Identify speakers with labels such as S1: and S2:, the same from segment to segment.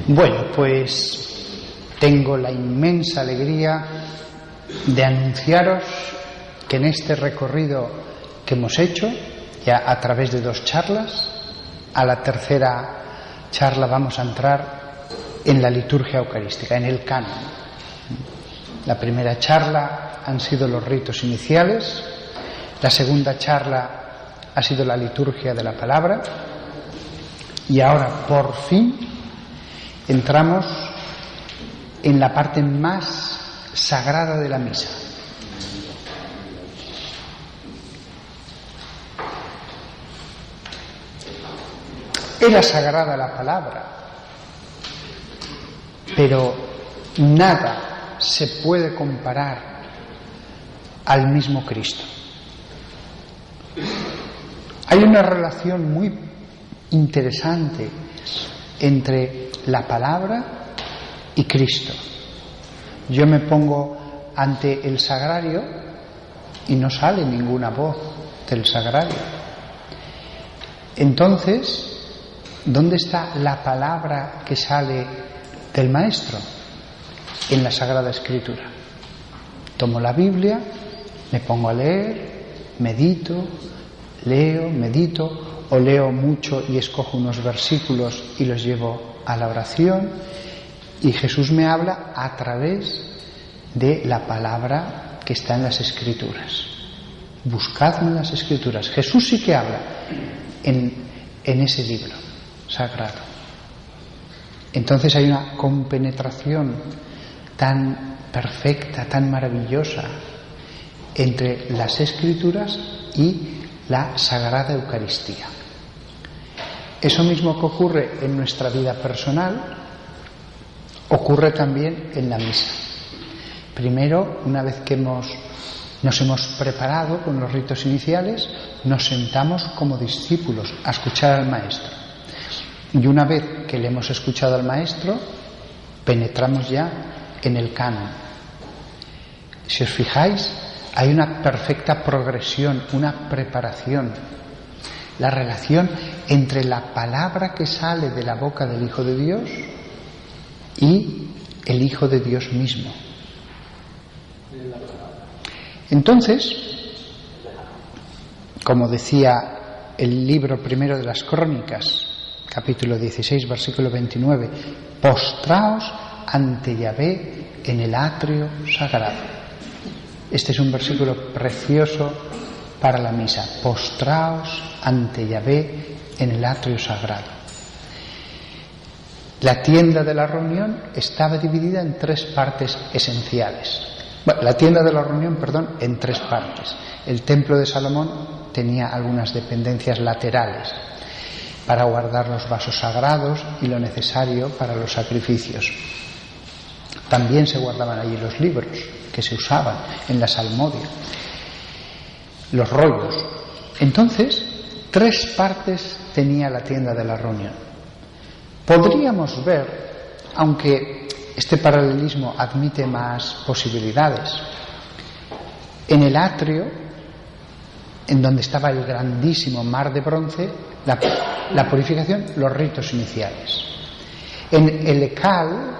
S1: Bueno, pues tengo la inmensa alegría de anunciaros que en este recorrido que hemos hecho, ya a través de 2 charlas, a la tercera charla vamos a entrar en la liturgia eucarística, en el canon. La primera charla han sido los ritos iniciales, la segunda charla ha sido la liturgia de la palabra y ahora por fin entramos en la parte más sagrada de la misa. Era sagrada la palabra, pero nada se puede comparar al mismo Cristo. Hay una relación muy interesante entre la palabra y Cristo. Yo me pongo ante el sagrario y no sale ninguna voz del sagrario. Entonces, ¿dónde está la palabra que sale del Maestro? En la Sagrada Escritura. Tomo la Biblia, me pongo a leer, medito, leo, medito, o leo mucho y escojo unos versículos y los llevo a la oración, y Jesús me habla a través de la palabra que está en las Escrituras. Buscadme en las Escrituras. Jesús sí que habla en ese libro sagrado. Entonces hay una compenetración tan perfecta, tan maravillosa entre las Escrituras y la Sagrada Eucaristía. Eso mismo que ocurre en nuestra vida personal ocurre también en la misa. Primero, una vez que nos hemos preparado con los ritos iniciales, nos sentamos como discípulos a escuchar al Maestro. Y una vez que le hemos escuchado al Maestro, penetramos ya en el canon. Si os fijáis, hay una perfecta progresión, una preparación. La relación entre la palabra que sale de la boca del Hijo de Dios y el Hijo de Dios mismo. Entonces, como decía el libro primero de las Crónicas, capítulo 16, versículo 29, postraos ante Yahvé en el atrio sagrado. Este es un versículo precioso para la misa. Postraos ante Yahvé en el atrio sagrado. La tienda de la reunión estaba dividida en 3 partes esenciales. Bueno, la tienda de la reunión, en 3 partes. El templo de Salomón tenía algunas dependencias laterales para guardar los vasos sagrados y lo necesario para los sacrificios. También se guardaban allí los libros que se usaban en la salmodia, los rollos. Entonces, 3 partes tenía la tienda de la reunión. Podríamos ver, aunque este paralelismo admite más posibilidades, en el atrio, en donde estaba el grandísimo mar de bronce, la purificación, los ritos iniciales. En el Ekal,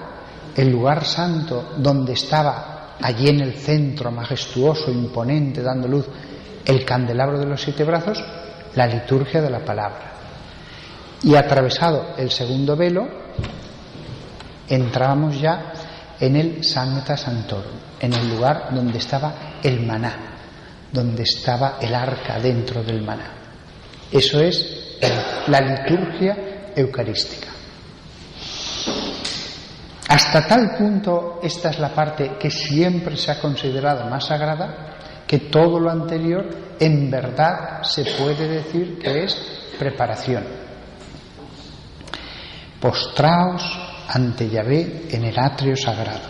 S1: el lugar santo, donde estaba allí en el centro, majestuoso, imponente, dando luz, el candelabro de los 7 brazos, la liturgia de la palabra. Y atravesado el segundo velo, entrábamos ya en el Sancta Sanctorum, en el lugar donde estaba el maná, donde estaba el arca dentro del maná. Eso es la liturgia eucarística. Hasta tal punto esta es la parte que siempre se ha considerado más sagrada, que todo lo anterior en verdad se puede decir que es preparación. Postraos ante Yahvé en el atrio sagrado.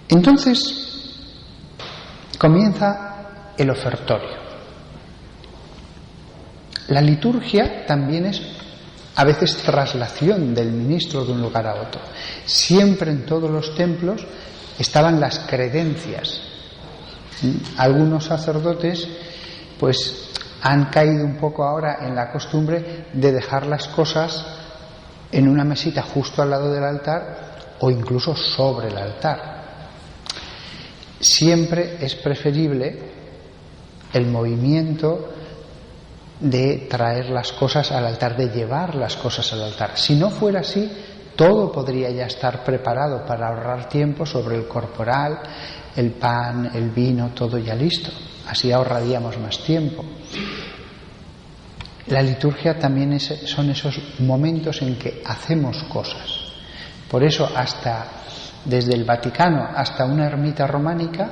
S1: Entonces comienza el ofertorio. La liturgia también es a veces traslación del ministro de un lugar a otro. Siempre en todos los templos estaban las credencias. Algunos sacerdotes pues han caído un poco ahora en la costumbre de dejar las cosas en una mesita justo al lado del altar o incluso sobre el altar. Siempre es preferible el movimiento de traer las cosas al altar, de llevar las cosas al altar. Si no fuera así, todo podría ya estar preparado para ahorrar tiempo sobre el corporal, el pan, el vino, todo ya listo. Así ahorraríamos más tiempo. La liturgia también son esos momentos en que hacemos cosas. Por eso desde el Vaticano hasta una ermita románica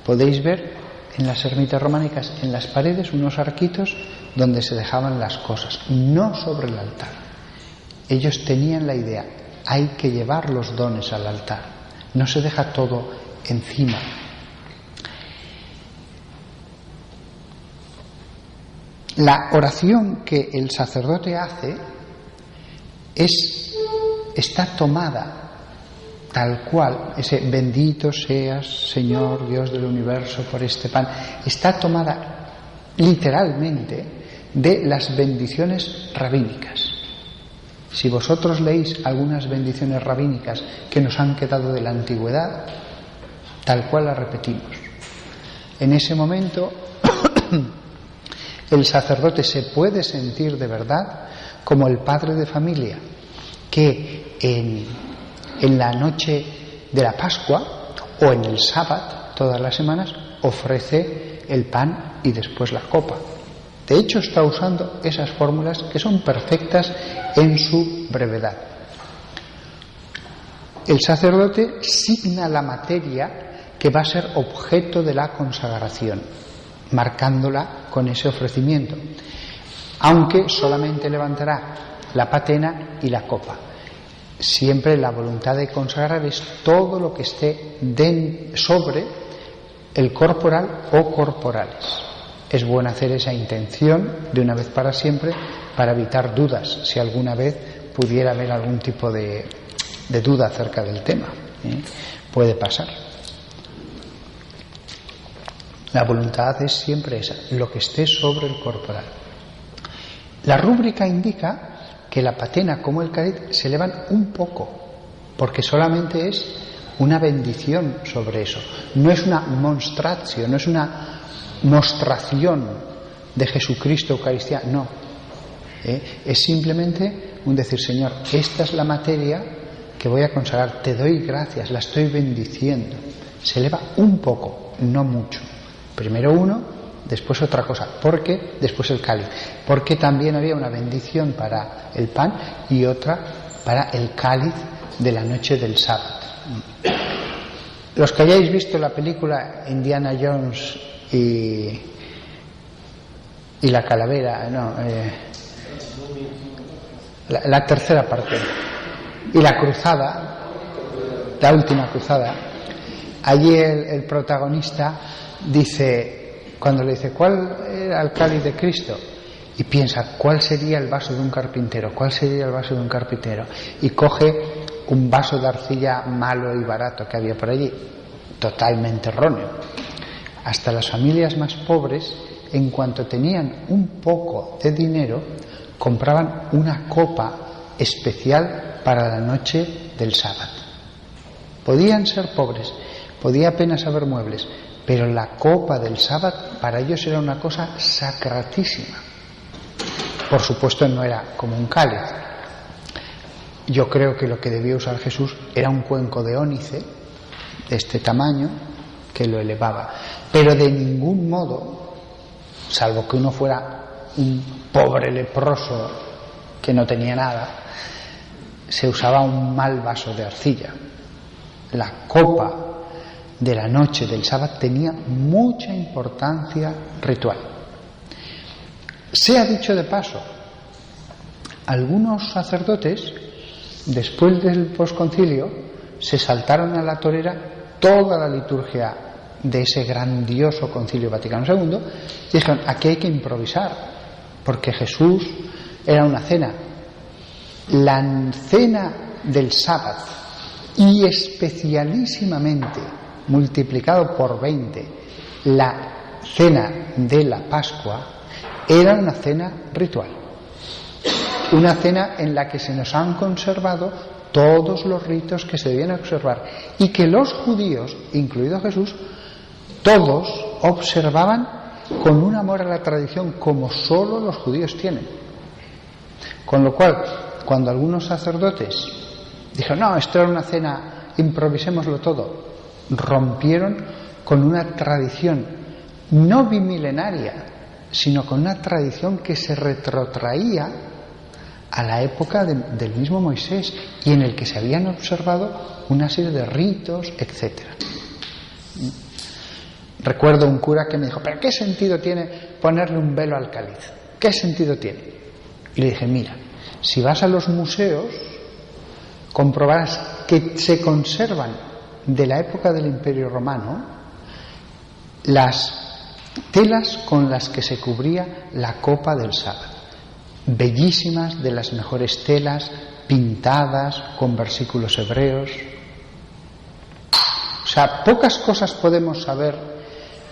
S1: podéis ver en las ermitas románicas, en las paredes, unos arquitos donde se dejaban las cosas, no sobre el altar. Ellos tenían la idea, hay que llevar los dones al altar, no se deja todo encima. La oración que el sacerdote hace está tomada tal cual, ese bendito seas, Señor Dios del universo, por este pan, está tomada literalmente de las bendiciones rabínicas. Si vosotros leéis algunas bendiciones rabínicas que nos han quedado de la antigüedad, tal cual las repetimos. En ese momento el sacerdote se puede sentir de verdad como el padre de familia que en la noche de la Pascua o en el sábado, todas las semanas, ofrece el pan y después la copa. De hecho, está usando esas fórmulas que son perfectas en su brevedad. El sacerdote signa la materia que va a ser objeto de la consagración, marcándola con ese ofrecimiento, aunque solamente levantará la patena y la copa. Siempre la voluntad de consagrar es todo lo que esté sobre el corporal o corporales. Es bueno hacer esa intención de una vez para siempre para evitar dudas, si alguna vez pudiera haber algún tipo de duda acerca del tema. Puede pasar. La voluntad es siempre esa, lo que esté sobre el corporal. La rúbrica indica que la patena como el cáliz se elevan un poco, porque solamente es una bendición sobre eso. No es una monstratio, no es una mostración de Jesucristo Eucaristía, no. Es simplemente un decir, Señor, esta es la materia que voy a consagrar, te doy gracias, la estoy bendiciendo. Se eleva un poco, no mucho. Primero uno, después otra cosa, porque después el cáliz, porque también había una bendición para el pan y otra para el cáliz de la noche del sábado. Los que hayáis visto la película Indiana Jones y la calavera, la tercera parte, y la cruzada, la última cruzada, allí el protagonista dice, cuando le dice ¿cuál era el cáliz de Cristo? Y piensa, ¿cuál sería el vaso de un carpintero? ¿Cuál sería el vaso de un carpintero? Y coge un vaso de arcilla malo y barato que había por allí, totalmente erróneo. Hasta las familias más pobres, en cuanto tenían un poco de dinero, compraban una copa especial para la noche del sábado. Podían ser pobres, podía apenas haber muebles, pero la copa del sábado para ellos era una cosa sacratísima. Por supuesto no era como un cáliz. Yo creo que lo que debía usar Jesús era un cuenco de ónice de este tamaño que lo elevaba, pero de ningún modo, salvo que uno fuera un pobre leproso que no tenía nada, se usaba un mal vaso de arcilla. La copa de la noche del sábado tenía mucha importancia ritual. Se ha dicho de paso, algunos sacerdotes, después del posconcilio, se saltaron a la torera toda la liturgia de ese grandioso concilio Vaticano II y dijeron, aquí hay que improvisar, porque Jesús era una cena. La cena del sábado y especialísimamente multiplicado por 20 la cena de la Pascua era una cena ritual. Una cena en la que se nos han conservado todos los ritos que se debían observar y que los judíos, incluido Jesús, todos observaban con un amor a la tradición como solo los judíos tienen. Con lo cual, cuando algunos sacerdotes dijeron, no, esto era una cena, improvisémoslo todo, rompieron con una tradición no bimilenaria, sino con una tradición que se retrotraía a la época del mismo Moisés y en el que se habían observado una serie de ritos, etc. Recuerdo un cura que me dijo, ¿pero qué sentido tiene ponerle un velo al cáliz? ¿Qué sentido tiene? Y le dije, mira, si vas a los museos comprobarás que se conservan de la época del Imperio Romano las telas con las que se cubría la copa del sábado, bellísimas, de las mejores telas, pintadas con versículos hebreos. O sea, pocas cosas podemos saber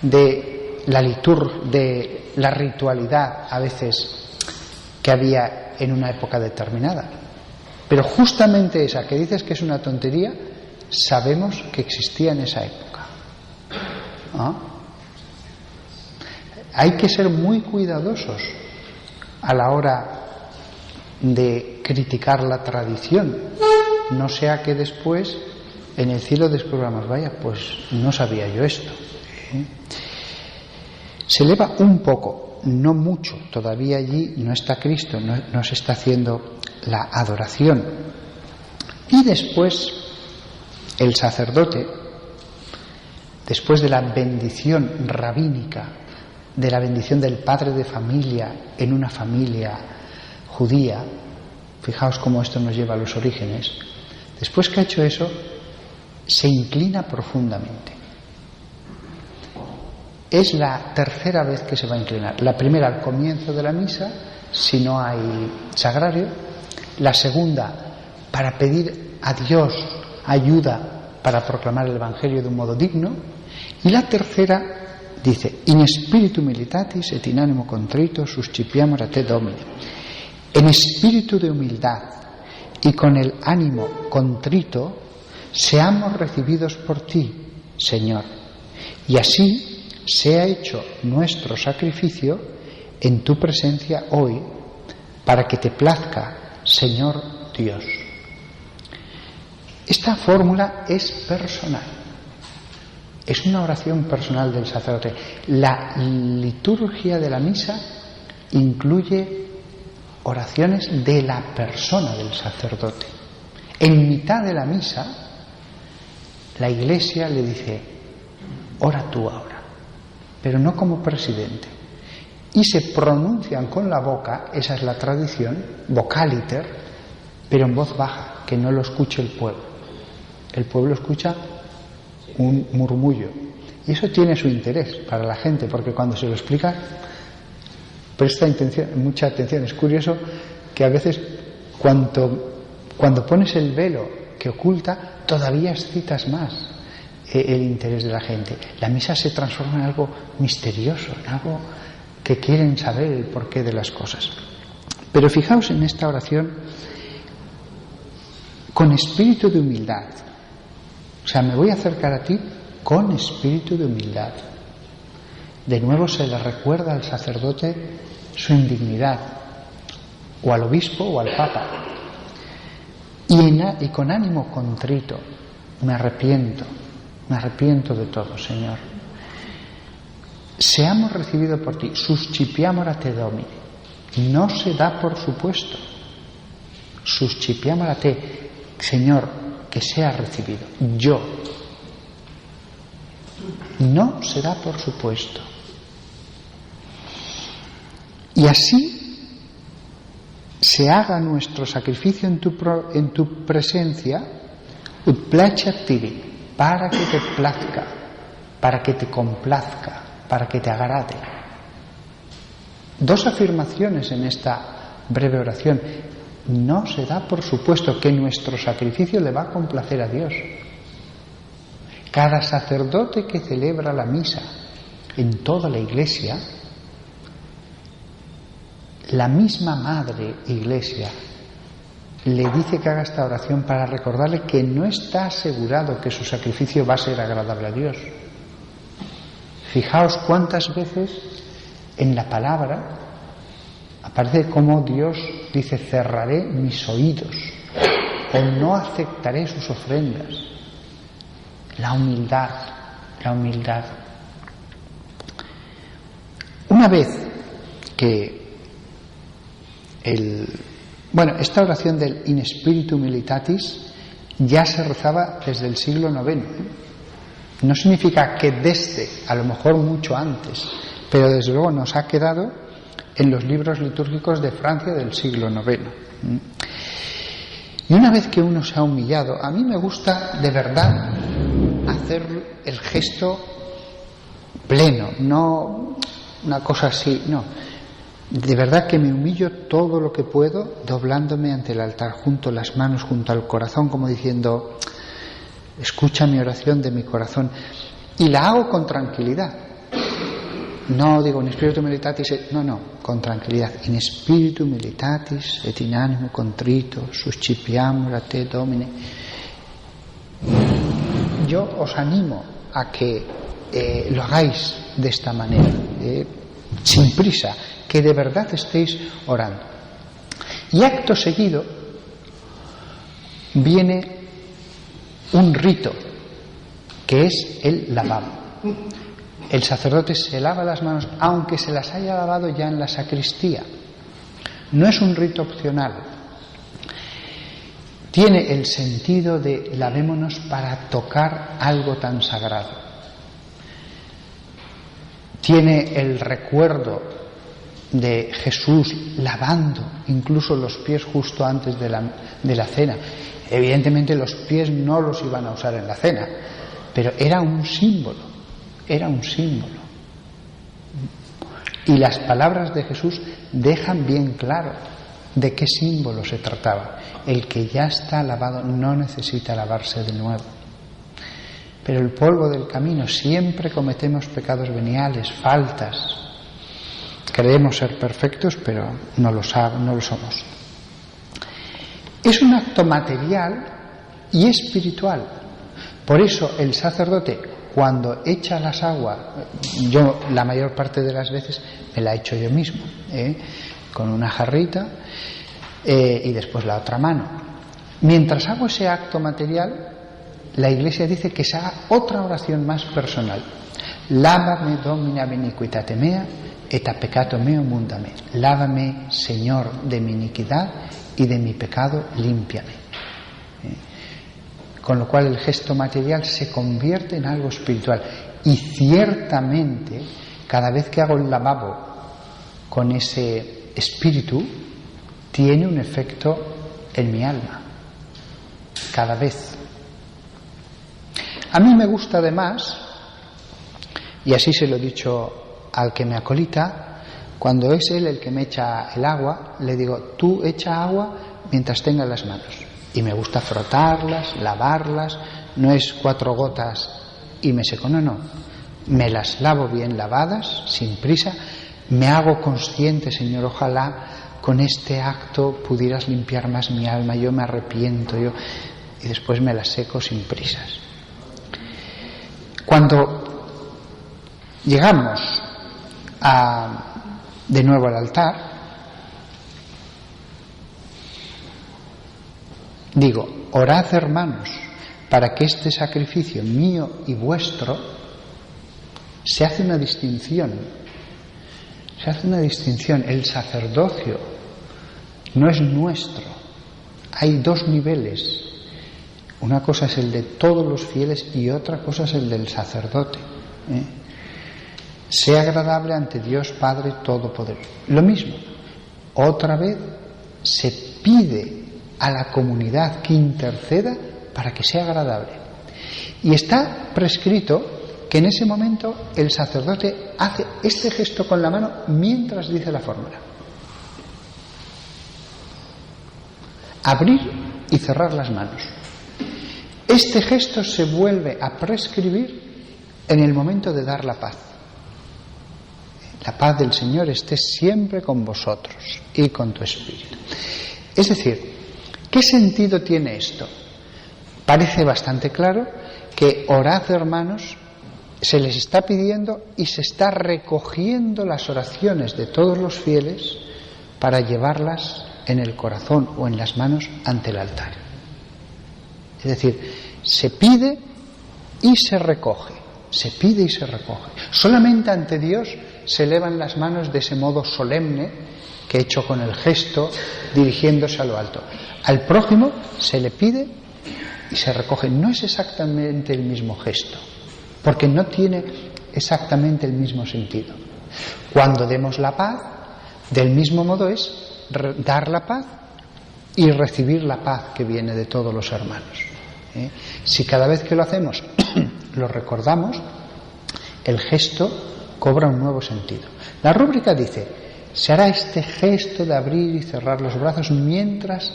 S1: de la liturgia, de la ritualidad a veces que había en una época determinada, pero justamente esa que dices que es una tontería, sabemos que existía en esa época. ¿Ah? Hay que ser muy cuidadosos a la hora de criticar la tradición, no sea que después en el cielo descubramos, vaya, pues no sabía yo esto. Se eleva un poco, no mucho, todavía allí no está Cristo, no se está haciendo la adoración. Y después el sacerdote, después de la bendición rabínica, de la bendición del padre de familia en una familia judía, fijaos cómo esto nos lleva a los orígenes, después que ha hecho eso, se inclina profundamente. Es la tercera vez que se va a inclinar. La primera al comienzo de la misa, si no hay sagrario. La segunda para pedir a Dios ayuda para proclamar el Evangelio de un modo digno. Y la tercera dice, in spiritu militatis et in animo contrito suscipiamur a te Domine. En espíritu de humildad y con el ánimo contrito seamos recibidos por ti, Señor, y así sea hecho nuestro sacrificio en tu presencia hoy, para que te plazca, Señor Dios. Esta fórmula es personal, es una oración personal del sacerdote. La liturgia de la misa incluye oraciones de la persona del sacerdote. En mitad de la misa, la Iglesia le dice, ora tú ahora, pero no como presidente. Y se pronuncian con la boca, esa es la tradición, vocaliter, pero en voz baja, que no lo escuche el pueblo. El pueblo escucha un murmullo. Y eso tiene su interés para la gente, porque cuando se lo explica, presta mucha atención. Es curioso que a veces cuando pones el velo que oculta, todavía excitas más el interés de la gente. La misa se transforma en algo misterioso, en algo que quieren saber el porqué de las cosas. Pero fijaos en esta oración con espíritu de humildad. O sea, me voy a acercar a ti con espíritu de humildad. De nuevo se le recuerda al sacerdote su indignidad, o al obispo o al papa. Y con ánimo contrito, me arrepiento de todo, Señor. Seamos recibidos por ti, suscipiamur a te Domine. No se da por supuesto. Suscipiamur a te, Señor, que sea recibido. Yo. No se da por supuesto. Y así se haga nuestro sacrificio en tu presencia, ut placeat tibi, para que te plazca, para que te complazca, para que te agrade. Dos afirmaciones en esta breve oración. No se da por supuesto que nuestro sacrificio le va a complacer a Dios. Cada sacerdote que celebra la misa en toda la Iglesia la misma Madre Iglesia le dice que haga esta oración para recordarle que no está asegurado que su sacrificio va a ser agradable a Dios. Fijaos cuántas veces en la palabra aparece como Dios dice: cerraré mis oídos o no aceptaré sus ofrendas. La humildad, la humildad. Una vez que esta oración del In Spiritu Militatis ya se rezaba desde el siglo IX. No significa que desde, a lo mejor mucho antes, pero desde luego nos ha quedado en los libros litúrgicos de Francia del siglo IX. Y una vez que uno se ha humillado, a mí me gusta de verdad hacer el gesto pleno, no una cosa así, no. De verdad que me humillo todo lo que puedo, doblándome ante el altar, junto las manos junto al corazón, como diciendo: escucha mi oración de mi corazón. Y la hago con tranquilidad. No digo in spiritu militatis, no, con tranquilidad. In spiritu militatis et in animo contrito suscipiamur a te Domine. Yo os animo a que lo hagáis de esta manera, sin prisa, que de verdad estéis orando. Y acto seguido viene un rito, que es el lavabo. El sacerdote se lava las manos, aunque se las haya lavado ya en la sacristía. No es un rito opcional. Tiene el sentido de lavémonos para tocar algo tan sagrado. Tiene el recuerdo de Jesús lavando incluso los pies justo antes de la cena. Evidentemente los pies no los iban a usar en la cena, pero era un símbolo. Era un símbolo. Y las palabras de Jesús dejan bien claro de qué símbolo se trataba. El que ya está lavado no necesita lavarse de nuevo. Pero el polvo del camino, siempre cometemos pecados veniales, faltas. Creemos ser perfectos, pero no lo somos. Es un acto material y espiritual. Por eso el sacerdote, cuando echa las aguas, yo la mayor parte de las veces me la echo yo mismo, con una jarrita y después la otra mano. Mientras hago ese acto material, la Iglesia dice que se haga otra oración más personal. Lávame, Domina, iniquitate mea, et a peccato meo mundame. Lávame, Señor, de mi iniquidad y de mi pecado, límpiame. Con lo cual el gesto material se convierte en algo espiritual. Y ciertamente, cada vez que hago el lavabo con ese espíritu, tiene un efecto en mi alma. Cada vez. A mí me gusta además, y así se lo he dicho al que me acolita, cuando es él el que me echa el agua, le digo: tú echa agua mientras tengas las manos. Y me gusta frotarlas, lavarlas, no es 4 gotas y me seco, no. Me las lavo bien lavadas, sin prisa, me hago consciente, Señor, ojalá con este acto pudieras limpiar más mi alma, yo me arrepiento, y después me las seco sin prisas. Cuando llegamos de nuevo al altar, digo: orad, hermanos, para que este sacrificio mío y vuestro, se hace una distinción. Se hace una distinción. El sacerdocio no es nuestro. Hay 2 niveles. Una cosa es el de todos los fieles y otra cosa es el del sacerdote. Sea agradable ante Dios Padre Todopoderoso. Lo mismo. Otra vez se pide a la comunidad que interceda para que sea agradable. Y está prescrito que en ese momento el sacerdote hace este gesto con la mano mientras dice la fórmula. Abrir y cerrar las manos. Este gesto se vuelve a prescribir en el momento de dar la paz. La paz del Señor esté siempre con vosotros y con tu espíritu. Es decir, ¿qué sentido tiene esto? Parece bastante claro que orad, hermanos, se les está pidiendo y se está recogiendo las oraciones de todos los fieles para llevarlas en el corazón o en las manos ante el altar. Es decir, se pide y se recoge, se pide y se recoge. Solamente ante Dios se elevan las manos de ese modo solemne que he hecho con el gesto dirigiéndose a lo alto. Al prójimo se le pide y se recoge. No es exactamente el mismo gesto, porque no tiene exactamente el mismo sentido. Cuando demos la paz, del mismo modo es dar la paz y recibir la paz que viene de todos los hermanos. Si cada vez que lo hacemos lo recordamos, el gesto cobra un nuevo sentido. La rúbrica dice: se hará este gesto de abrir y cerrar los brazos mientras,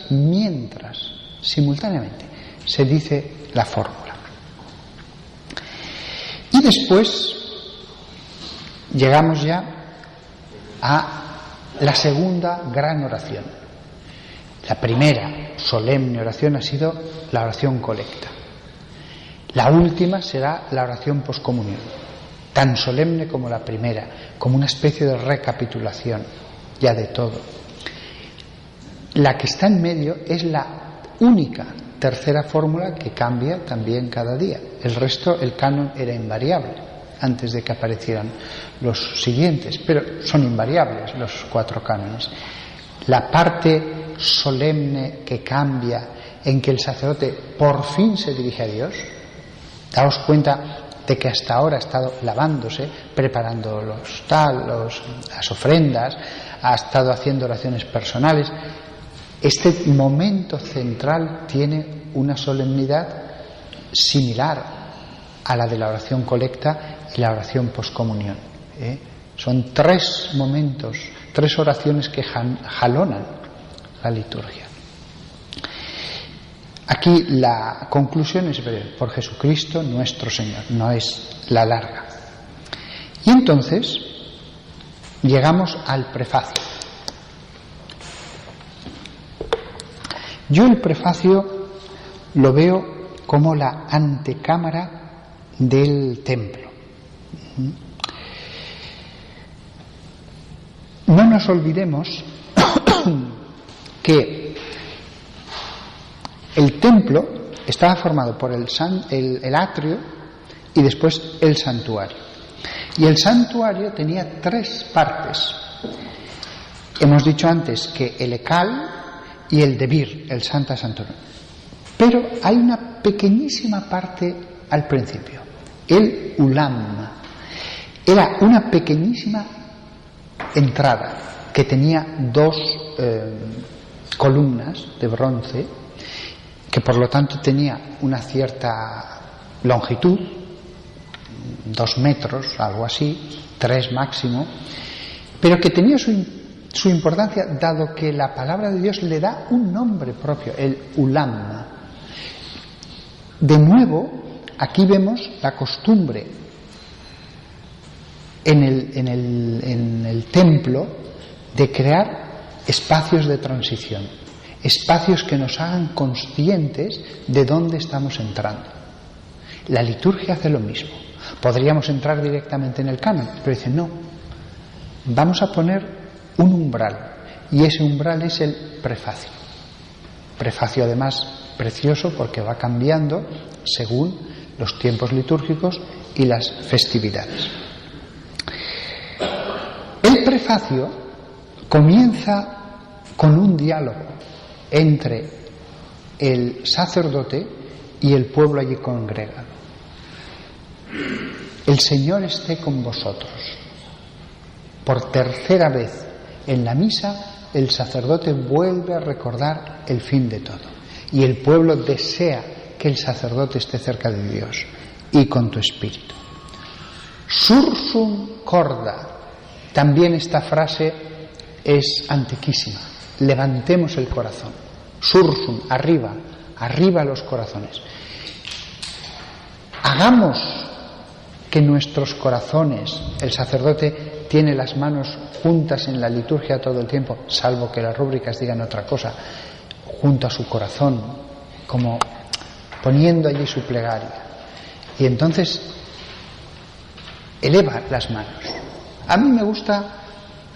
S1: simultáneamente, se dice la fórmula. Y después llegamos ya a la segunda gran oración. La primera solemne oración ha sido la oración colecta. La última será la oración poscomunión, tan solemne como la primera, como una especie de recapitulación ya de todo. La que está en medio es la única tercera fórmula que cambia también cada día. El resto, el canon era invariable antes de que aparecieran los siguientes, pero son invariables los 4 cánones. La parte solemne que cambia, en que el sacerdote por fin se dirige a Dios. Daos cuenta de que hasta ahora ha estado lavándose, preparando las ofrendas, ha estado haciendo oraciones personales. Este momento central tiene una solemnidad similar a la de la oración colecta y la oración poscomunión. Son 3 momentos, 3 oraciones que jalonan la liturgia. Aquí la conclusión es breve: por Jesucristo nuestro Señor, no es la larga. Y entonces llegamos al prefacio. Yo el prefacio lo veo como la antecámara del templo. No nos olvidemos que el templo estaba formado por el atrio y después el santuario. Y el santuario tenía 3 partes. Hemos dicho antes que el ecal y el debir, el Santa Santorum. Pero hay una pequeñísima parte al principio, el ulam. Era una pequeñísima entrada que tenía 2 columnas de bronce, que por lo tanto tenía una cierta longitud, 2 metros, algo así, 3 máximo, pero que tenía su importancia, dado que la palabra de Dios le da un nombre propio, el ulam. De nuevo, aquí vemos la costumbre en el templo de crear espacios de transición, espacios que nos hagan conscientes de dónde estamos entrando. La liturgia hace lo mismo. Podríamos entrar directamente en el canon, pero dice no, vamos a poner un umbral, y ese umbral es el prefacio. Prefacio además precioso porque va cambiando según los tiempos litúrgicos y las festividades. El prefacio comienza con un diálogo entre el sacerdote y el pueblo allí congregado. El Señor esté con vosotros. Por tercera vez en la misa, el sacerdote vuelve a recordar el fin de todo. Y el pueblo desea que el sacerdote esté cerca de Dios y con tu espíritu. Sursum corda. También esta frase es antiquísima. Levantemos el corazón. Sursum, arriba los corazones. Hagamos que nuestros corazones, el sacerdote tiene las manos juntas en la liturgia todo el tiempo, salvo que las rúbricas digan otra cosa, junto a su corazón, como poniendo allí su plegaria. Y entonces eleva las manos. A mí me gusta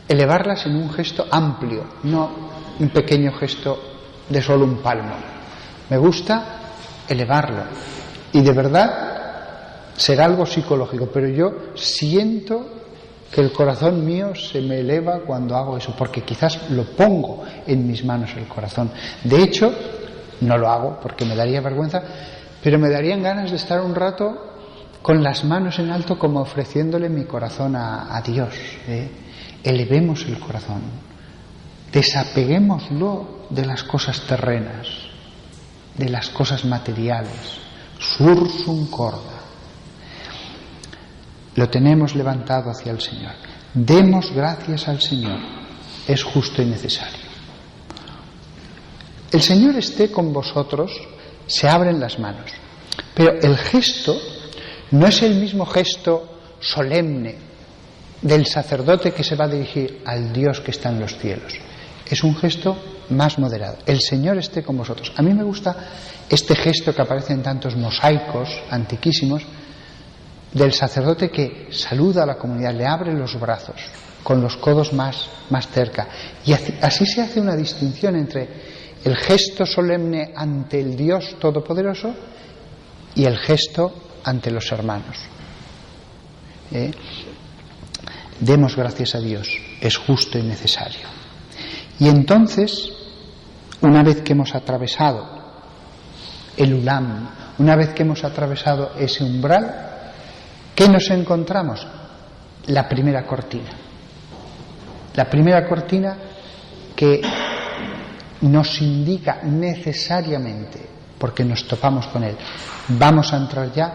S1: elevarlas en un gesto amplio, no un pequeño gesto de solo un palmo. Me gusta elevarlo. Y de verdad será algo psicológico, pero yo siento que el corazón mío se me eleva cuando hago eso, porque quizás lo pongo en mis manos el corazón. De hecho, no lo hago porque me daría vergüenza, pero me darían ganas de estar un rato con las manos en alto, como ofreciéndole mi corazón a Dios. Elevemos el corazón, desapeguémoslo de las cosas terrenas, de las cosas materiales. Sursum corda. Lo tenemos levantado hacia el Señor. Demos gracias al Señor. Es justo y necesario. El Señor esté con vosotros, se abren las manos. Pero el gesto no es el mismo gesto solemne del sacerdote que se va a dirigir al Dios que está en los cielos. Es un gesto más moderado. El Señor esté con vosotros. A mí me gusta este gesto que aparece en tantos mosaicos antiquísimos, del sacerdote que saluda a la comunidad, le abre los brazos con los codos más cerca, y así se hace una distinción entre el gesto solemne ante el Dios Todopoderoso y el gesto ante los hermanos. Demos gracias a Dios, es justo y necesario. Y entonces, una vez que hemos atravesado el ulam, una vez que hemos atravesado ese umbral, ¿qué nos encontramos? La primera cortina. La primera cortina que nos indica necesariamente, porque nos topamos con él, vamos a entrar ya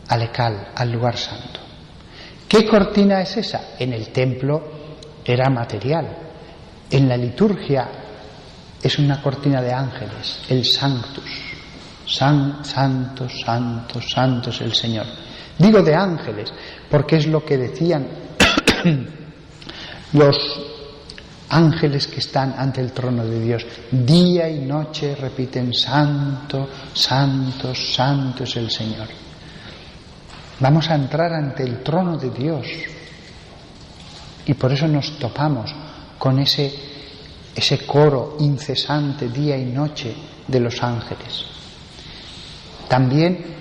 S1: al Ecal, al lugar santo. ¿Qué cortina es esa? En el templo era material. En la liturgia es una cortina de ángeles, el Sanctus. Santo, santo, santo es el Señor. Digo de ángeles, porque es lo que decían los ángeles que están ante el trono de Dios. Día y noche repiten: santo, santo, santo es el Señor. Vamos a entrar ante el trono de Dios. Y por eso nos topamos con ese coro incesante día y noche de los ángeles. También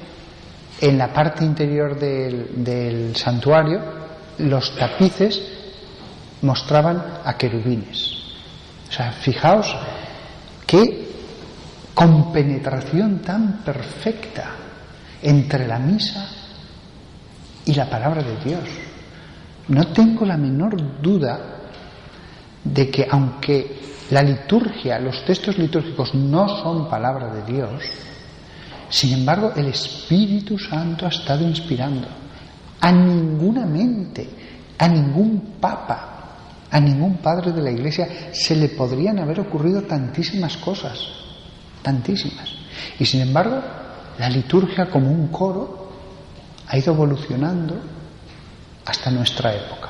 S1: en la parte interior del santuario, los tapices mostraban a querubines. O sea, fijaos qué compenetración tan perfecta entre la misa y la palabra de Dios. No tengo la menor duda de que, aunque la liturgia, los textos litúrgicos no son palabra de Dios, sin embargo el Espíritu Santo ha estado inspirando. A ninguna mente, a ningún papa, a ningún padre de la Iglesia se le podrían haber ocurrido tantísimas cosas, tantísimas. Y sin embargo la liturgia, como un coro, ha ido evolucionando hasta nuestra época,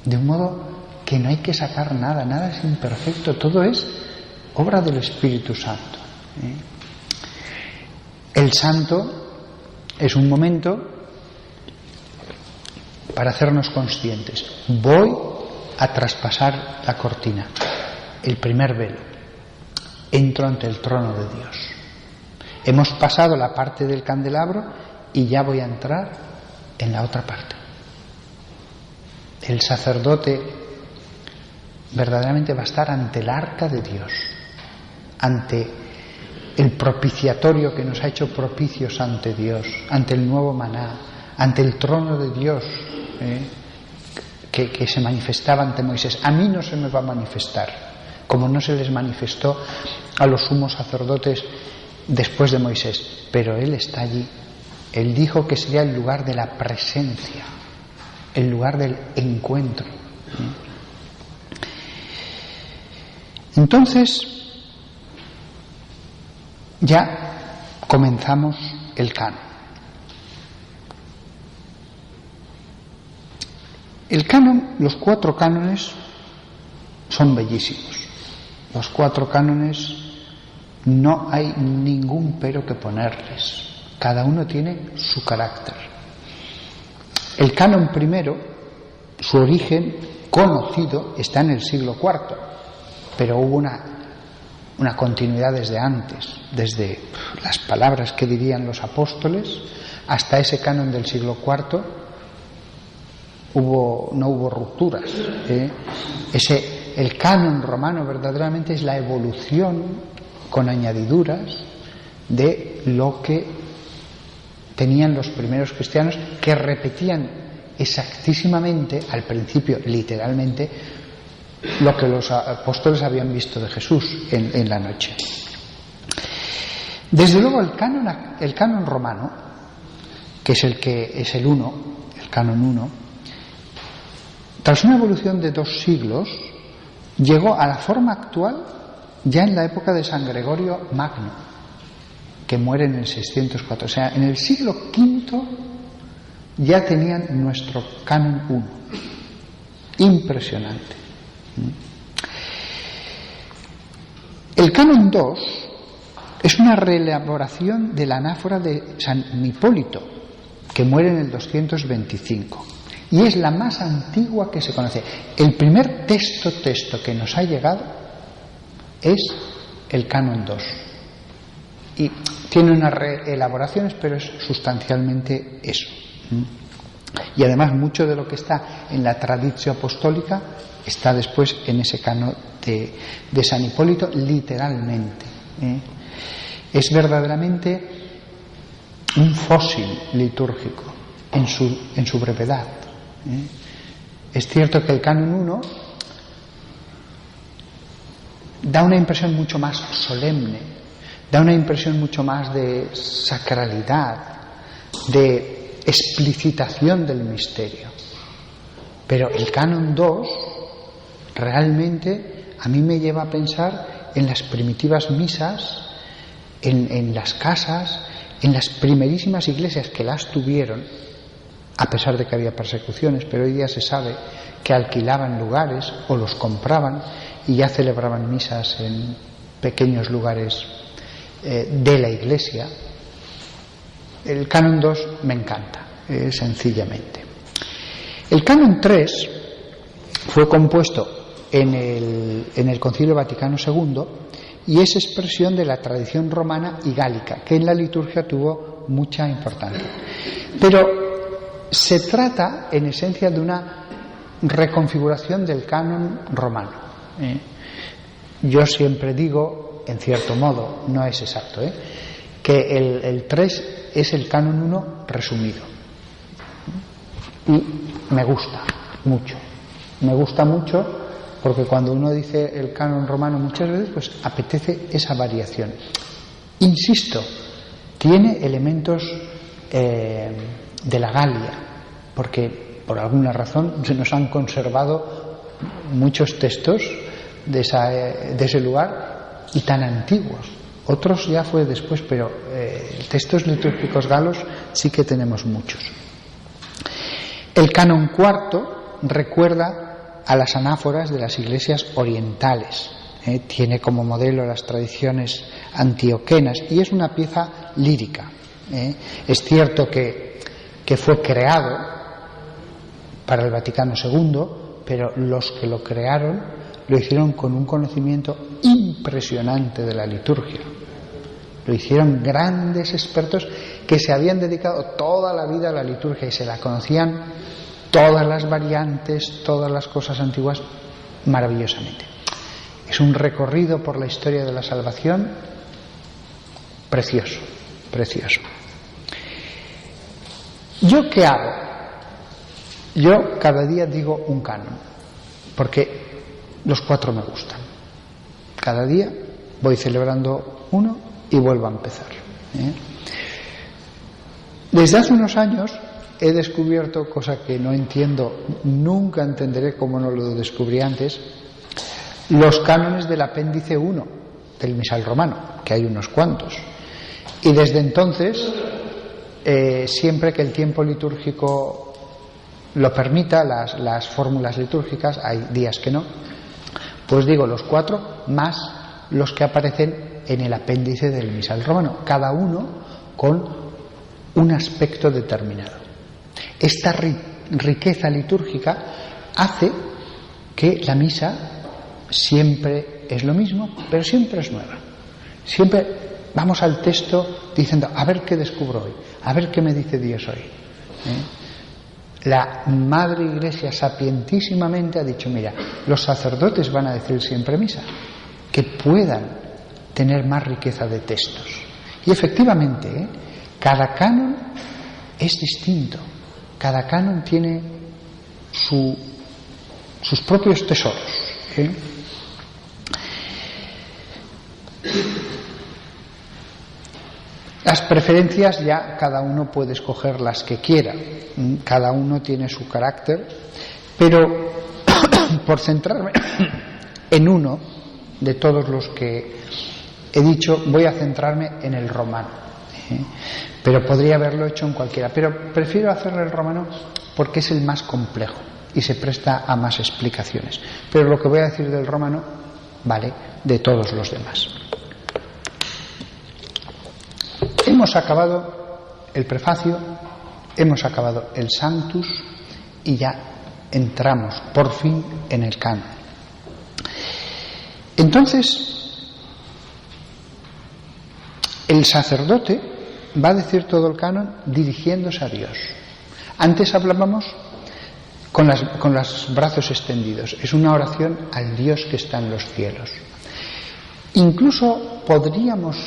S1: de un modo que no hay que sacar nada, nada es imperfecto, todo es obra del Espíritu Santo. El santo es un momento para hacernos conscientes. Voy a traspasar la cortina, el primer velo. Entro ante el trono de Dios. Hemos pasado la parte del candelabro y ya voy a entrar en la otra parte. El sacerdote verdaderamente va a estar ante el arca de Dios, ante el propiciatorio que nos ha hecho propicios ante Dios, ante el nuevo maná, ante el trono de Dios que se manifestaba ante Moisés. A mí no se me va a manifestar, como no se les manifestó a los sumos sacerdotes después de Moisés, pero Él está allí. Él dijo que sería el lugar de la presencia, el lugar del encuentro. Entonces ya comenzamos el canon. El canon, los 4 cánones son bellísimos. Los 4 cánones no hay ningún pero que ponerles. Cada uno tiene su carácter. El canon primero, su origen conocido está en el siglo IV, pero hubo una continuidad desde antes, desde las palabras que dirían los apóstoles hasta ese canon del siglo IV. No hubo rupturas. El canon romano verdaderamente es la evolución con añadiduras de lo que tenían los primeros cristianos, que repetían exactísimamente, al principio literalmente, lo que los apóstoles habían visto de Jesús en la noche. Desde luego el canon romano, que es el 1, el canon 1, tras una evolución de 2 siglos, llegó a la forma actual ya en la época de San Gregorio Magno, que muere en el 604. O sea, en el siglo V ya tenían nuestro canon 1. Impresionante. El canon 2 es una reelaboración de la anáfora de San Hipólito, que muere en el 225. Y es la más antigua que se conoce. El primer texto que nos ha llegado es el canon 2. Y tiene unas reelaboraciones, pero es sustancialmente eso. Y además mucho de lo que está en la tradición apostólica está después en ese canon de San Hipólito, literalmente. Es verdaderamente un fósil litúrgico en su brevedad. Es cierto que el canon 1 da una impresión mucho más solemne, da una impresión mucho más de sacralidad, de explicitación del misterio. Pero el canon 2 realmente a mí me lleva a pensar en las primitivas misas, en las casas, en las primerísimas iglesias que las tuvieron, a pesar de que había persecuciones, pero hoy día se sabe que alquilaban lugares o los compraban y ya celebraban misas en pequeños lugares de la iglesia. El canon 2 me encanta, sencillamente. El canon 3 fue compuesto en el Concilio Vaticano II y es expresión de la tradición romana y gálica, que en la liturgia tuvo mucha importancia. Pero se trata, en esencia, de una reconfiguración del canon romano. Yo siempre digo, en cierto modo, no es exacto, que el 3 es el canon 1 resumido. Y me gusta mucho. Me gusta mucho porque cuando uno dice el canon romano muchas veces, pues apetece esa variación. Insisto, tiene elementos de la Galia, porque por alguna razón se nos han conservado muchos textos de ese lugar y tan antiguos. Otros ya fue después, pero textos litúrgicos galos sí que tenemos muchos. El canon 4 recuerda a las anáforas de las iglesias orientales. Tiene como modelo las tradiciones antioquenas y es una pieza lírica. Es cierto que fue creado para el Vaticano II, pero los que lo crearon lo hicieron con un conocimiento impresionante de la liturgia. Lo hicieron grandes expertos que se habían dedicado toda la vida a la liturgia y se la conocían todas las variantes, todas las cosas antiguas maravillosamente. Es un recorrido por la historia de la salvación precioso, precioso. ¿Yo qué hago? Yo cada día digo un canon, porque los 4 me gustan. Cada día voy celebrando uno y vuelvo a empezar. Desde hace unos años he descubierto, cosa que no entiendo, nunca entenderé cómo no lo descubrí antes, los cánones del apéndice 1 del misal romano, que hay unos cuantos. Y desde entonces, siempre que el tiempo litúrgico lo permita, las fórmulas litúrgicas, hay días que no, pues digo los 4 más los que aparecen en el apéndice del misal romano, cada uno con un aspecto determinado. Esta riqueza litúrgica hace que la misa siempre es lo mismo, pero siempre es nueva. Siempre vamos al texto diciendo, a ver qué descubro hoy, a ver qué me dice Dios hoy. La Madre Iglesia sapientísimamente ha dicho, mira, los sacerdotes van a decir siempre misa, que puedan tener más riqueza de textos. Y efectivamente, cada canon es distinto, cada canon tiene sus propios tesoros. Las preferencias ya cada uno puede escoger las que quiera, cada uno tiene su carácter, pero por centrarme en uno de todos los que he dicho, voy a centrarme en el romano, pero podría haberlo hecho en cualquiera, pero prefiero hacerlo el romano porque es el más complejo y se presta a más explicaciones, pero lo que voy a decir del romano vale de todos los demás. Hemos acabado el prefacio, hemos acabado el Sanctus y ya entramos por fin en el canon. Entonces, el sacerdote va a decir todo el canon dirigiéndose a Dios. Antes hablábamos con los brazos extendidos. Es una oración al Dios que está en los cielos. Incluso podríamos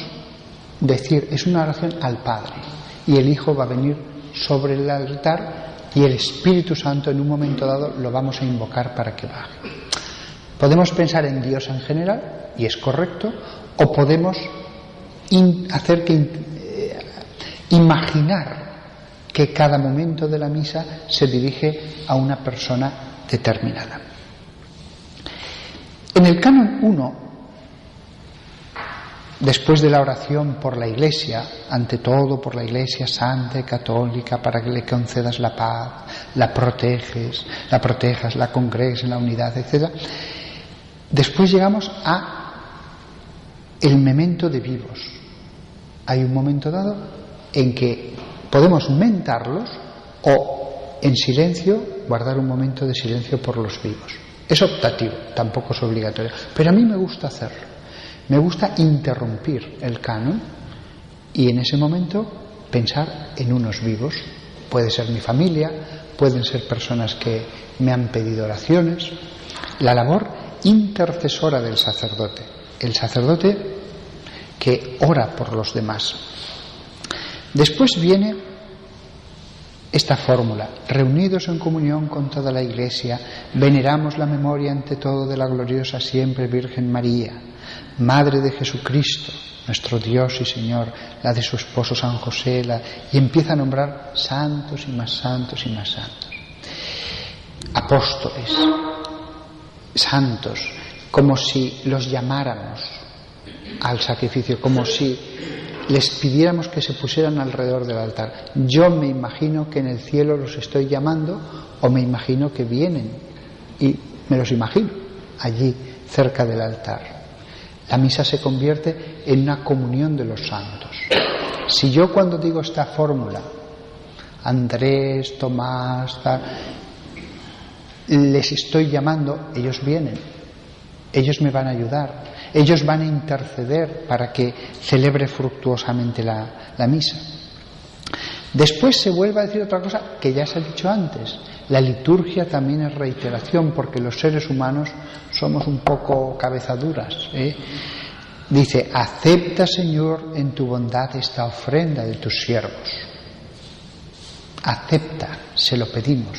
S1: decir, es una oración al Padre, y el Hijo va a venir sobre el altar y el Espíritu Santo en un momento dado lo vamos a invocar para que baje. Podemos pensar en Dios en general, y es correcto, o podemos imaginar que cada momento de la misa se dirige a una persona determinada. En el canon 1, después de la oración por la Iglesia, ante todo por la Iglesia santa y católica, para que le concedas la paz, la protejas, la congregues en la unidad, etc. Después llegamos a el memento de vivos. Hay un momento dado en que podemos mentarlos o en silencio guardar un momento de silencio por los vivos. Es optativo, tampoco es obligatorio, pero a mí me gusta hacerlo. Me gusta interrumpir el canon y en ese momento pensar en unos vivos. Puede ser mi familia, pueden ser personas que me han pedido oraciones. La labor intercesora del sacerdote, el sacerdote que ora por los demás. Después viene esta fórmula: reunidos en comunión con toda la Iglesia, veneramos la memoria ante todo de la gloriosa siempre Virgen María, Madre de Jesucristo, nuestro Dios y Señor, la de su esposo San José, y empieza a nombrar santos y más santos y más santos. Apóstoles, santos, como si los llamáramos al sacrificio, como si les pidiéramos que se pusieran alrededor del altar. Yo me imagino que en el cielo los estoy llamando, o me imagino que vienen, y me los imagino allí cerca del altar. La misa se convierte en una comunión de los santos. Si yo cuando digo esta fórmula, Andrés, Tomás, les estoy llamando, ellos vienen, ellos me van a ayudar, ellos van a interceder para que celebre fructuosamente la misa. Después se vuelve a decir otra cosa que ya se ha dicho antes. La liturgia también es reiteración, porque los seres humanos somos un poco cabezaduras. Dice: acepta, Señor, en tu bondad esta ofrenda de tus siervos. Acepta, se lo pedimos.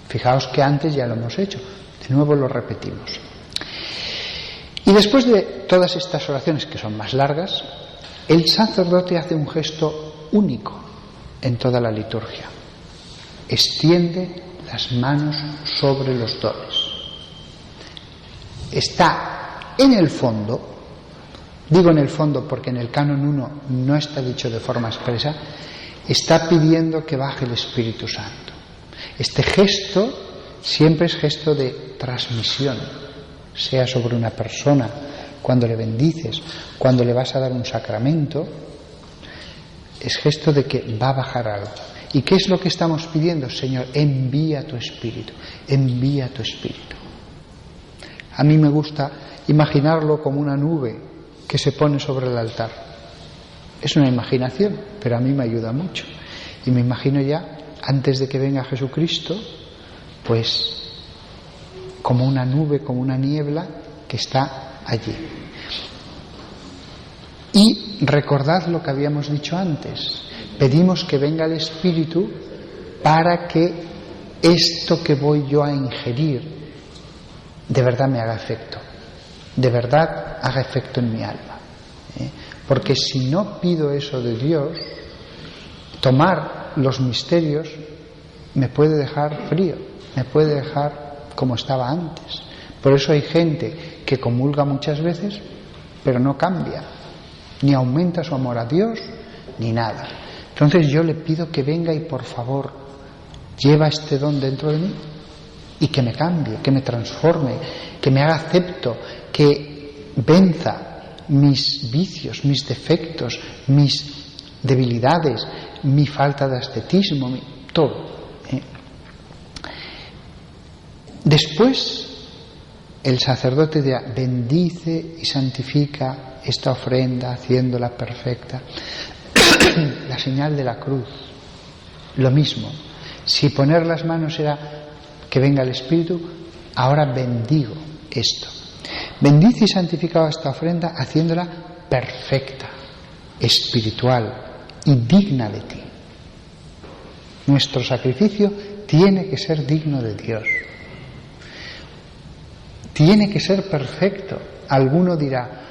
S1: Fijaos que antes ya lo hemos hecho, de nuevo lo repetimos. Y después de todas estas oraciones, que son más largas, el sacerdote hace un gesto único en toda la liturgia. Extiende las manos sobre los dones. Está en el fondo, digo en el fondo porque en el canon 1 no está dicho de forma expresa, está pidiendo que baje el Espíritu Santo. Este gesto siempre es gesto de transmisión, sea sobre una persona, cuando le bendices, cuando le vas a dar un sacramento, es gesto de que va a bajar algo. ¿Y qué es lo que estamos pidiendo? Señor, envía tu Espíritu, envía tu Espíritu. A mí me gusta imaginarlo como una nube que se pone sobre el altar. Es una imaginación, pero a mí me ayuda mucho. Y me imagino ya, antes de que venga Jesucristo, pues como una nube, como una niebla que está allí. Y recordad lo que habíamos dicho antes. Pedimos que venga el Espíritu para que esto que voy yo a ingerir de verdad me haga efecto, de verdad haga efecto en mi alma. Porque si no pido eso de Dios, tomar los misterios me puede dejar frío, me puede dejar como estaba antes. Por eso hay gente que comulga muchas veces, pero no cambia, ni aumenta su amor a Dios, ni nada. Entonces yo le pido que venga y por favor lleva este don dentro de mí y que me cambie, que me transforme, que me haga acepto, que venza mis vicios, mis defectos, mis debilidades, mi falta de ascetismo, todo. Después el sacerdote dirá: bendice y santifica esta ofrenda haciéndola perfecta. La señal de la cruz, lo mismo. Si poner las manos era que venga el Espíritu, ahora bendigo esto. Bendice y santifica esta ofrenda haciéndola perfecta, espiritual y digna de ti. Nuestro sacrificio tiene que ser digno de Dios. Tiene que ser perfecto. Alguno dirá: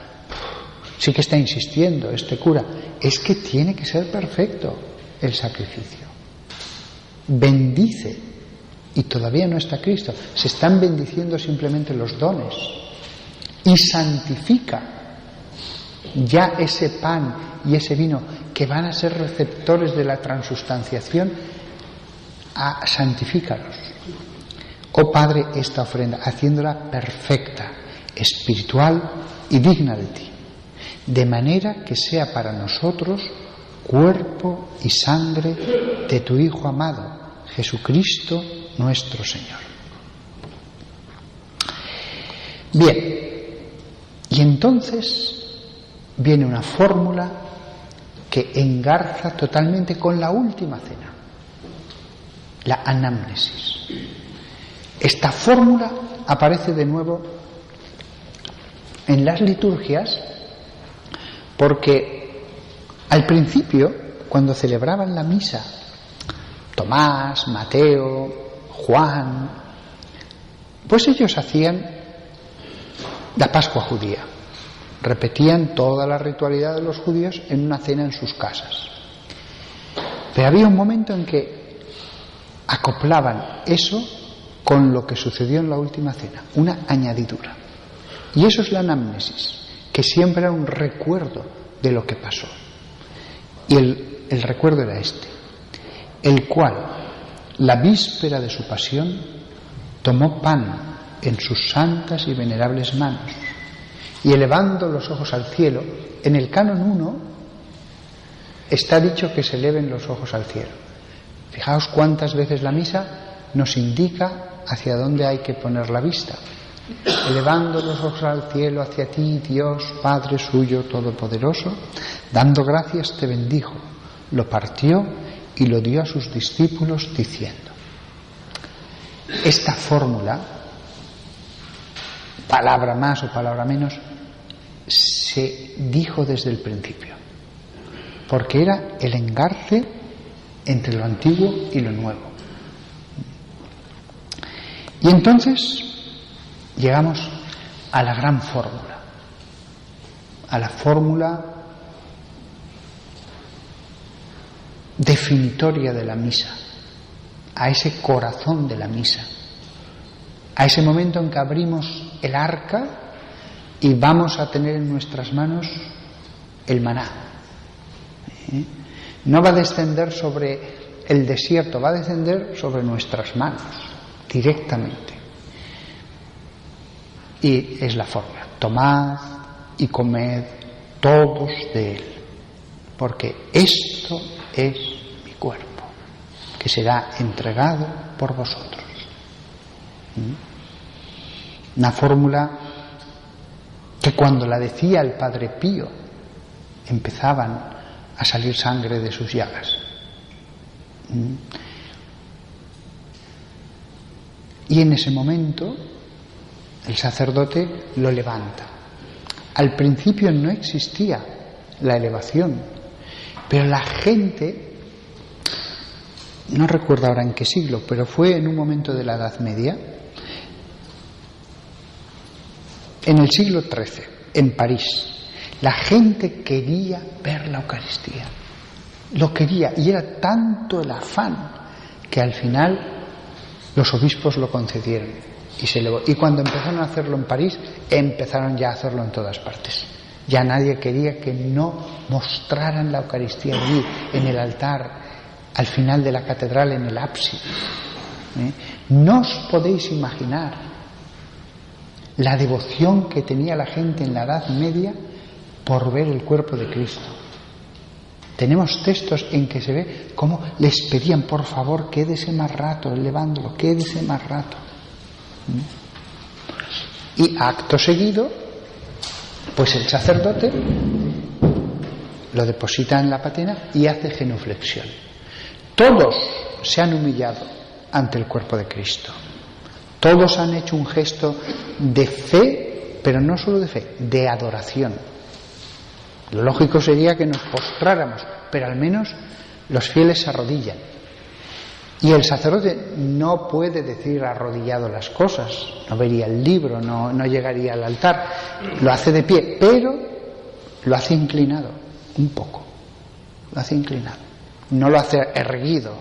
S1: sí que está insistiendo este cura. Es que tiene que ser perfecto el sacrificio. Bendice, y todavía no está Cristo. Se están bendiciendo simplemente los dones. Y santifica ya ese pan y ese vino que van a ser receptores de la transustanciación. Santifícalos. Oh Padre, esta ofrenda, haciéndola perfecta, espiritual y digna de ti, de manera que sea para nosotros cuerpo y sangre de tu Hijo amado, Jesucristo nuestro Señor. Bien, y entonces viene una fórmula que engarza totalmente con la última cena, la anamnesis. Esta fórmula aparece de nuevo en las liturgias porque al principio, cuando celebraban la misa, Tomás, Mateo, Juan, pues ellos hacían la Pascua judía, repetían toda la ritualidad de los judíos en una cena en sus casas. Pero había un momento en que acoplaban eso con lo que sucedió en la última cena, una añadidura. Y eso es la anamnesis, que siempre era un recuerdo de lo que pasó. Y el recuerdo era este: el cual, la víspera de su pasión, tomó pan en sus santas y venerables manos, y elevando los ojos al cielo, en el canon 1 está dicho que se eleven los ojos al cielo. Fijaos cuántas veces la misa nos indica hacia dónde hay que poner la vista. Elevando los ojos al cielo hacia ti, Dios, Padre suyo todopoderoso, dando gracias te bendijo, lo partió y lo dio a sus discípulos diciendo. Esta fórmula, palabra más o palabra menos, se dijo desde el principio, porque era el engarce entre lo antiguo y lo nuevo. Y entonces llegamos a la gran fórmula, a la fórmula definitoria de la misa, a ese corazón de la misa, a ese momento en que abrimos el arca y vamos a tener en nuestras manos el maná. No va a descender sobre el desierto va a descender sobre nuestras manos, directamente. Y es la fórmula: tomad y comed todos de él, porque esto es mi cuerpo, que será entregado por vosotros. Una fórmula que cuando la decía el Padre Pío empezaban a salir sangre de sus llagas. Y en ese momento el sacerdote lo levanta. Al principio no existía la elevación, pero la gente, no recuerdo ahora en qué siglo, pero fue en un momento de la Edad Media, en el siglo XIII, en París. La gente quería ver la Eucaristía, lo quería, y era tanto el afán que al final los obispos lo concedieron y se elevó. Y cuando empezaron a hacerlo en París, empezaron ya a hacerlo en todas partes. Ya nadie quería que no mostraran la Eucaristía allí, en el altar, al final de la catedral, en el ábside. No os podéis imaginar la devoción que tenía la gente en la Edad Media por ver el cuerpo de Cristo. Tenemos textos en que se ve cómo les pedían: por favor, quédese más rato elevándolo, quédese más rato. Y acto seguido, pues el sacerdote lo deposita en la patena y hace genuflexión. Todos se han humillado ante el cuerpo de Cristo. Todos han hecho un gesto de fe, pero no solo de fe, de adoración. Lo lógico sería que nos postráramos, pero al menos los fieles se arrodillan. Y el sacerdote no puede decir arrodillado las cosas, no vería el libro, no llegaría al altar, lo hace de pie, pero lo hace inclinado, un poco, lo hace inclinado. No lo hace erguido,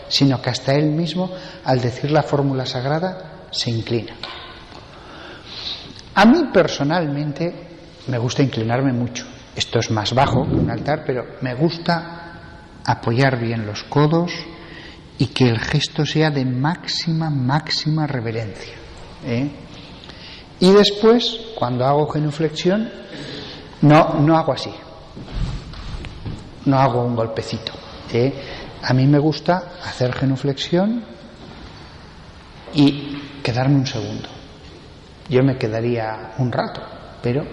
S1: sino que hasta él mismo, al decir la fórmula sagrada, se inclina. A mí personalmente me gusta inclinarme mucho. Esto es más bajo que un altar, pero me gusta apoyar bien los codos y que el gesto sea de máxima reverencia. Y después, cuando hago genuflexión, no hago así. No hago un golpecito. A mí me gusta hacer genuflexión y quedarme un segundo. Yo me quedaría un rato, pero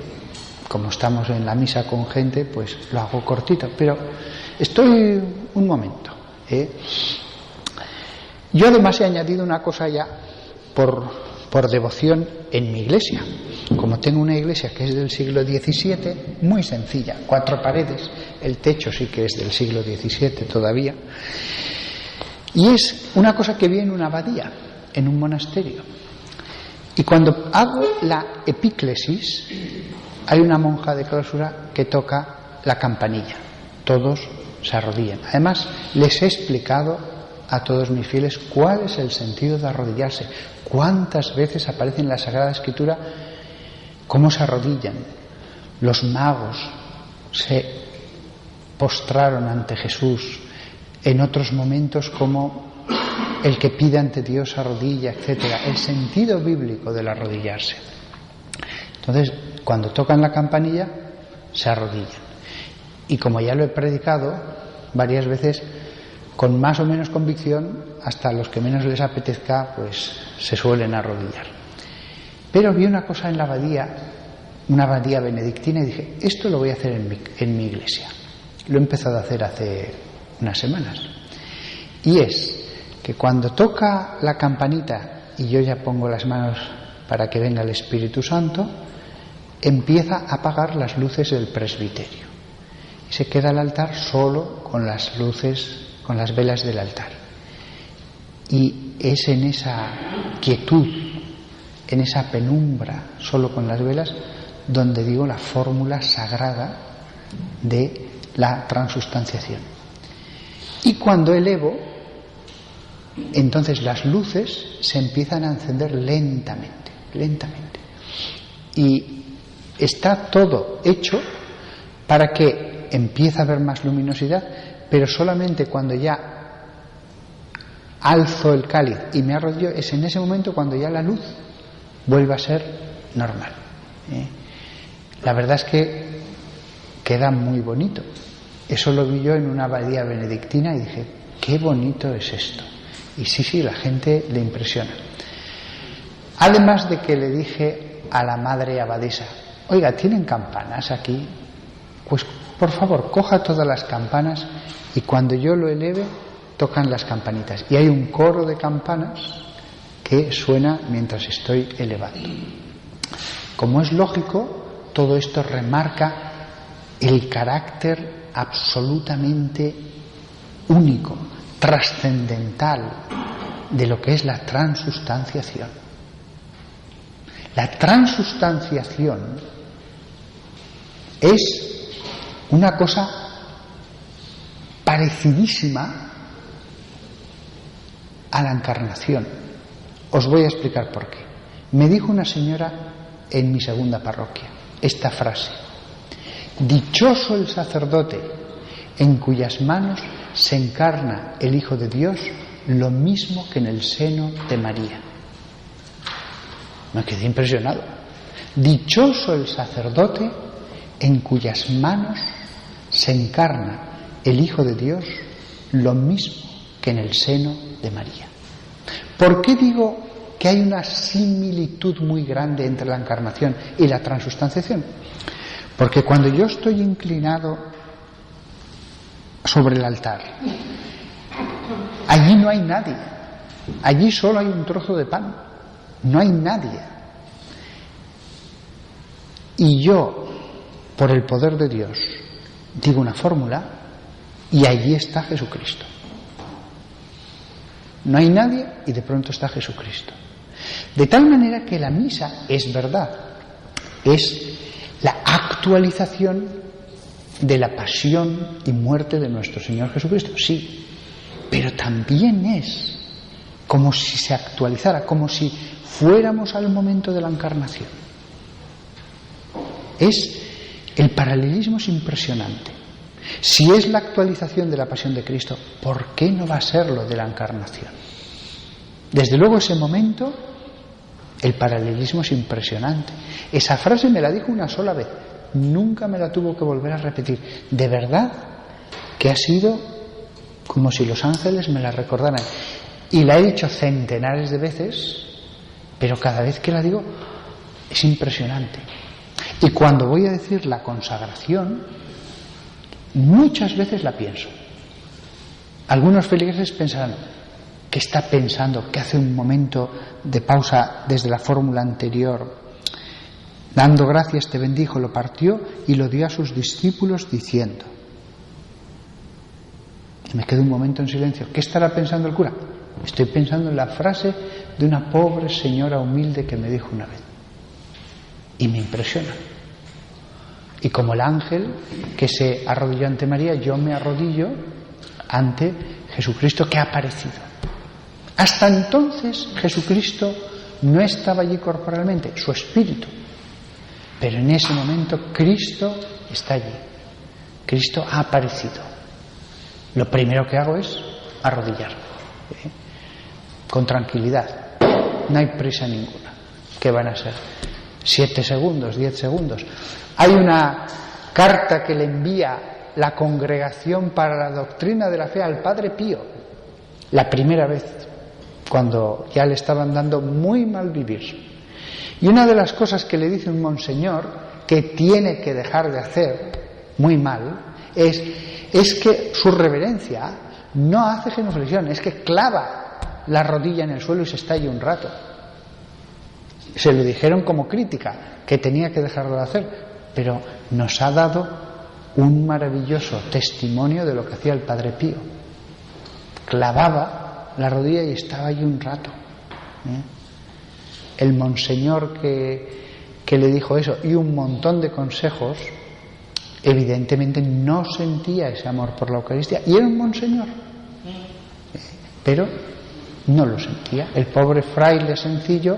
S1: como estamos en la misa con gente, pues lo hago cortito, pero estoy un momento. Yo además he añadido una cosa ya por devoción en mi iglesia. Como tengo una iglesia que es del siglo XVII, muy sencilla, 4 paredes, el techo sí que es del siglo XVII todavía, y es una cosa que vi en una abadía, en un monasterio. Y cuando hago la epíclesis, hay una monja de clausura que toca la campanilla. Todos se arrodillan. Además, les he explicado a todos mis fieles cuál es el sentido de arrodillarse, cuántas veces aparece en la Sagrada Escritura cómo se arrodillan. Los magos se postraron ante Jesús, en otros momentos como el que pide ante Dios se arrodilla, etcétera. El sentido bíblico del arrodillarse. Entonces, cuando tocan la campanilla, se arrodillan. Y como ya lo he predicado varias veces, con más o menos convicción, hasta los que menos les apetezca, pues se suelen arrodillar. Pero vi una cosa en la abadía, una abadía benedictina, y dije: esto lo voy a hacer en mi iglesia. Lo he empezado a hacer hace unas semanas. Y es que cuando toca la campanita y yo ya pongo las manos para que venga el Espíritu Santo, empieza a apagar las luces del presbiterio. Y se queda el altar solo con las luces, con las velas del altar. Y es en esa quietud, en esa penumbra, solo con las velas, donde digo la fórmula sagrada de la transustanciación. Y cuando elevo, entonces las luces se empiezan a encender lentamente. Y está todo hecho para que empiece a haber más luminosidad, pero solamente cuando ya alzo el cáliz y me arrodillo, es en ese momento cuando ya la luz vuelve a ser normal. La verdad es que queda muy bonito. Eso lo vi yo en una abadía benedictina y dije, qué bonito es esto. Y sí, la gente le impresiona. Además de que le dije a la madre abadesa, oiga, ¿tienen campanas aquí? Pues por favor, coja todas las campanas y cuando yo lo eleve, tocan las campanitas. Y hay un coro de campanas que suena mientras estoy elevando. Como es lógico, todo esto remarca el carácter absolutamente único, trascendental de lo que es la transustanciación. La transustanciación es una cosa parecidísima a la encarnación. Os voy a explicar por qué. Me dijo una señora en mi segunda parroquia esta frase: dichoso el sacerdote en cuyas manos se encarna el Hijo de Dios, lo mismo que en el seno de María. Me quedé impresionado. Dichoso el sacerdote en cuyas manos se encarna el Hijo de Dios, lo mismo que en el seno de María. ¿Por qué digo que hay una similitud muy grande entre la encarnación y la transustanciación? Porque cuando yo estoy inclinado sobre el altar, allí no hay nadie, allí solo hay un trozo de pan, no hay nadie. Y yo, por el poder de Dios, digo una fórmula y allí está Jesucristo. No hay nadie y de pronto está Jesucristo. De tal manera que la misa es verdad, es la actualización de la pasión y muerte de nuestro Señor Jesucristo, sí, pero también es como si se actualizara, como si fuéramos al momento de la encarnación. El paralelismo es impresionante. Si es la actualización de la pasión de Cristo, ¿por qué no va a ser lo de la encarnación? Desde luego ese momento, el paralelismo es impresionante. Esa frase me la dijo una sola vez, nunca me la tuvo que volver a repetir. De verdad que ha sido como si los ángeles me la recordaran. Y la he dicho centenares de veces, pero cada vez que la digo es impresionante. Y cuando voy a decir la consagración, muchas veces la pienso. Algunos feligreses pensarán, ¿qué está pensando? Que hace un momento de pausa desde la fórmula anterior, dando gracias te bendijo, lo partió y lo dio a sus discípulos diciendo. Y me quedo un momento en silencio. ¿Qué estará pensando el cura? Estoy pensando en la frase de una pobre señora humilde que me dijo una vez. Y me impresiona. Y como el ángel que se arrodilló ante María, yo me arrodillo ante Jesucristo que ha aparecido. Hasta entonces Jesucristo no estaba allí corporalmente, su espíritu. Pero en ese momento Cristo está allí. Cristo ha aparecido. Lo primero que hago es arrodillarme. Con tranquilidad. No hay prisa ninguna. ¿Qué van a ser? 7 segundos, 10 segundos. Hay una carta que le envía la Congregación para la Doctrina de la Fe al Padre Pío, la primera vez, cuando ya le estaban dando muy mal vivir. Y una de las cosas que le dice un monseñor que tiene que dejar de hacer muy mal es que su reverencia no hace genuflexión, es que clava la rodilla en el suelo y se está allí un rato. Se lo dijeron como crítica, que tenía que dejarlo de hacer, pero nos ha dado un maravilloso testimonio de lo que hacía el Padre Pío. Clavaba la rodilla y estaba allí un rato. El monseñor que le dijo eso y un montón de consejos, evidentemente no sentía ese amor por la Eucaristía, y era un monseñor, pero no lo sentía. El pobre fraile sencillo,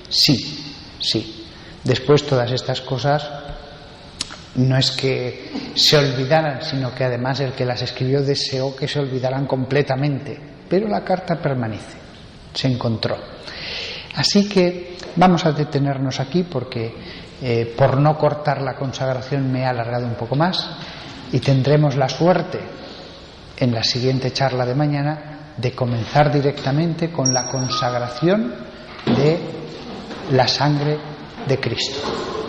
S1: sí. Después todas estas cosas no es que se olvidaran, sino que además el que las escribió deseó que se olvidaran completamente. pero la carta permanece, se encontró. Así que vamos a detenernos aquí porque por no cortar la consagración me he alargado un poco más, y tendremos la suerte en la siguiente charla de mañana de comenzar directamente con la consagración de la sangre de Cristo.